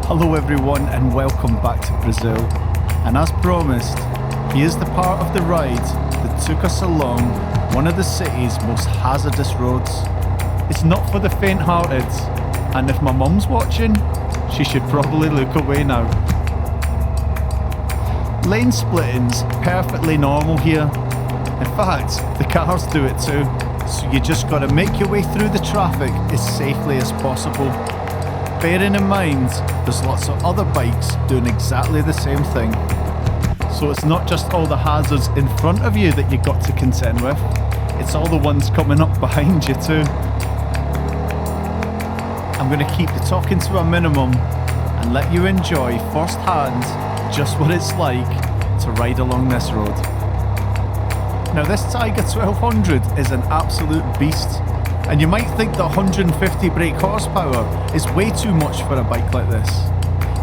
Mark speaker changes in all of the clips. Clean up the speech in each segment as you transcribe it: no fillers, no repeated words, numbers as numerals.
Speaker 1: Hello everyone and welcome back to Brazil. And as promised, here's the part of the ride that took us along one of the city's most hazardous roads. It's not for the faint-hearted, and if my mum's watching, she should probably look away now. Lane splitting's perfectly normal here. In fact, the cars do it too, so you just gotta make your way through the traffic as safely as possible. Bearing in mind, there's lots of other bikes doing exactly the same thing. So it's not just all the hazards in front of you that you got to contend with, it's all the ones coming up behind you too. I'm going to keep the talking to a minimum and let you enjoy firsthand just what it's like to ride along this road. Now this Tiger 1200 is an absolute beast, and you might think that 150 brake horsepower is way too much for a bike like this.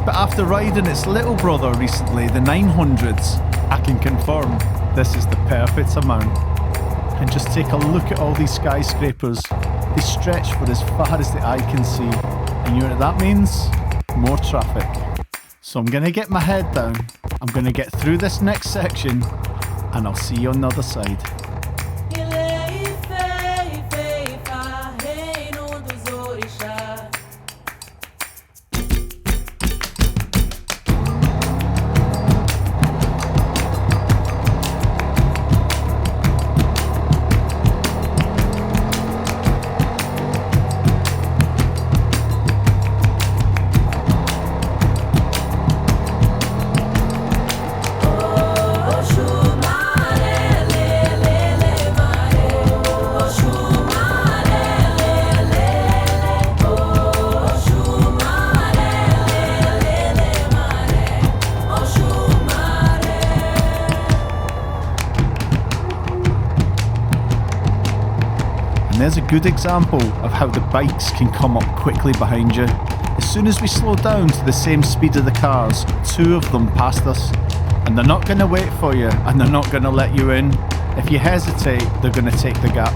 Speaker 1: But after riding its little brother recently, the 900s, I can confirm this is the perfect amount. And just take a look at all these skyscrapers. They stretch for as far as the eye can see. And you know what that means? More traffic. So I'm going to get my head down, I'm going to get through this next section, and I'll see you on the other side. There's a good example of how the bikes can come up quickly behind you. As soon as we slow down to the same speed of the cars, two of them passed us. And they're not going to wait for you, and they're not going to let you in. If you hesitate, they're going to take the gap.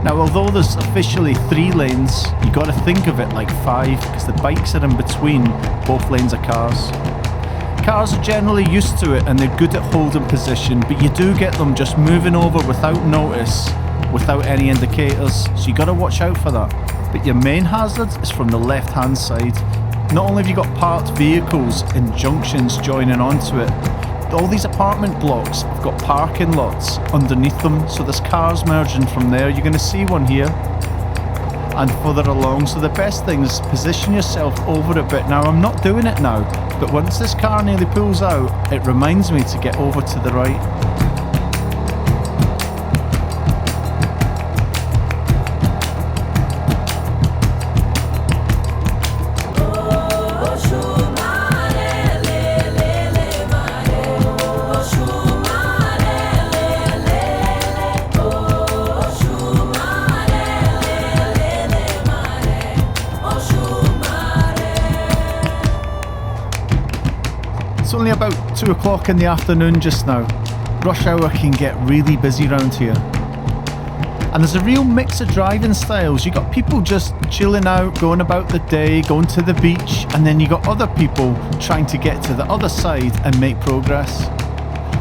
Speaker 1: Now, although there's officially 3 lanes, you got to think of it like 5, because the bikes are in between both lanes of cars. Cars are generally used to it and they're good at holding position, but you do get them just moving over without notice, without any indicators, so you got to watch out for that. But your main hazard is from the left hand side. Not only have you got parked vehicles and junctions joining onto it, all these apartment blocks have got parking lots underneath them, so there's cars merging from there. You're going to see one here and further along, so the best thing is position yourself over a bit. Now I'm not doing it now, but once this car nearly pulls out, it reminds me to get over to the right. It's only about 2 o'clock in the afternoon just now. Rush hour can get really busy around here. And there's a real mix of driving styles. You got people just chilling out, going about the day, going to the beach, and then you got other people trying to get to the other side and make progress.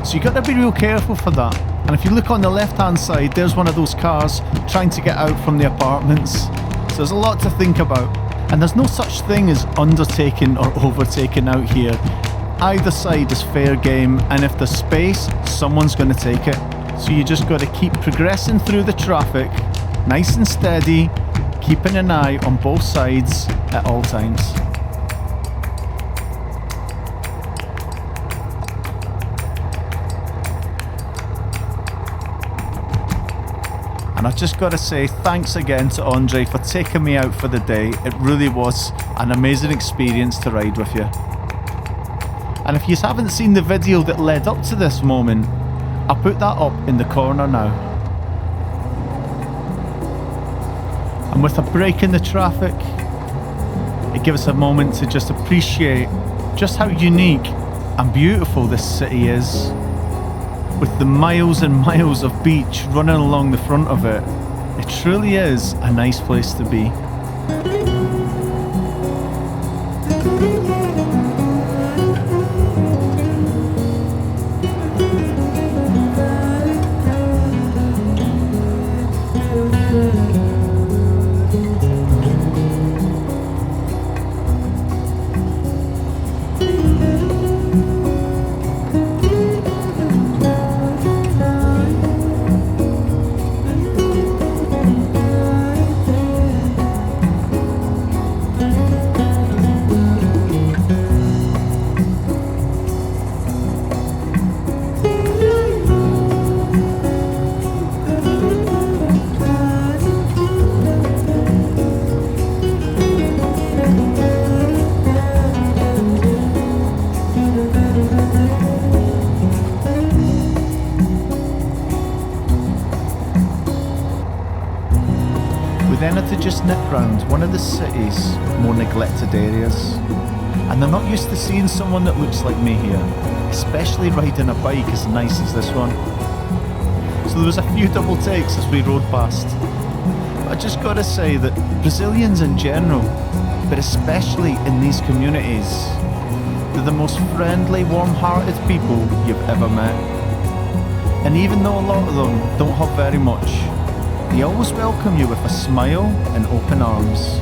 Speaker 1: So you got to be real careful for that. And if you look on the left hand side, there's one of those cars trying to get out from the apartments. So there's a lot to think about. And there's no such thing as undertaking or overtaking out here. Either side is fair game, and if there's space, someone's going to take it. So you just got to keep progressing through the traffic, nice and steady, keeping an eye on both sides at all times. And I've just got to say thanks again to Andre for taking me out for the day. It really was an amazing experience to ride with you. And if you haven't seen the video that led up to this moment, I'll put that up in the corner now. And with a break in the traffic, it gives us a moment to just appreciate just how unique and beautiful this city is. With the miles and miles of beach running along the front of it, it truly is a nice place to be. then had to just nip round one of the city's more neglected areas. And they're not used to seeing someone that looks like me here, especially riding a bike as nice as this one. So there was a few double takes as we rode past. But I just gotta say that Brazilians in general, but especially in these communities, they're the most friendly, warm-hearted people you've ever met. And even though a lot of them don't have very much, they always welcome you with a smile and open arms.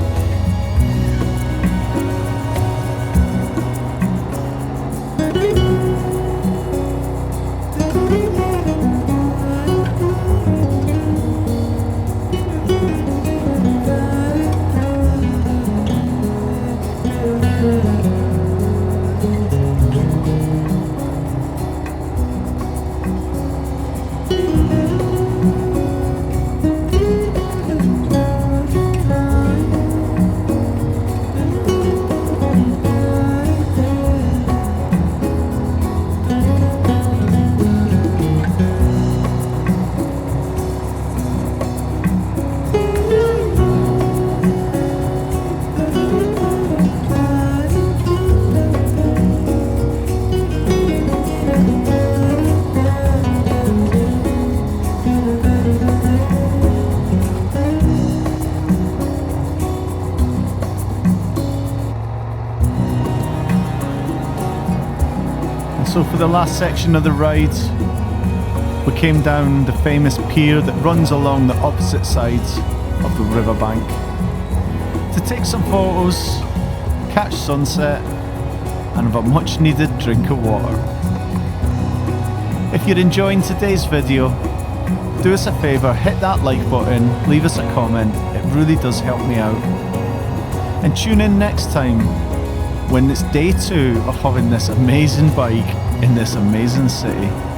Speaker 1: So for the last section of the ride, we came down the famous pier that runs along the opposite sides of the riverbank to take some photos, catch sunset, and have a much needed drink of water. If you're enjoying today's video, do us a favour, hit that like button, leave us a comment, it really does help me out. And tune in next time when it's day 2 of having this amazing bike in this amazing city.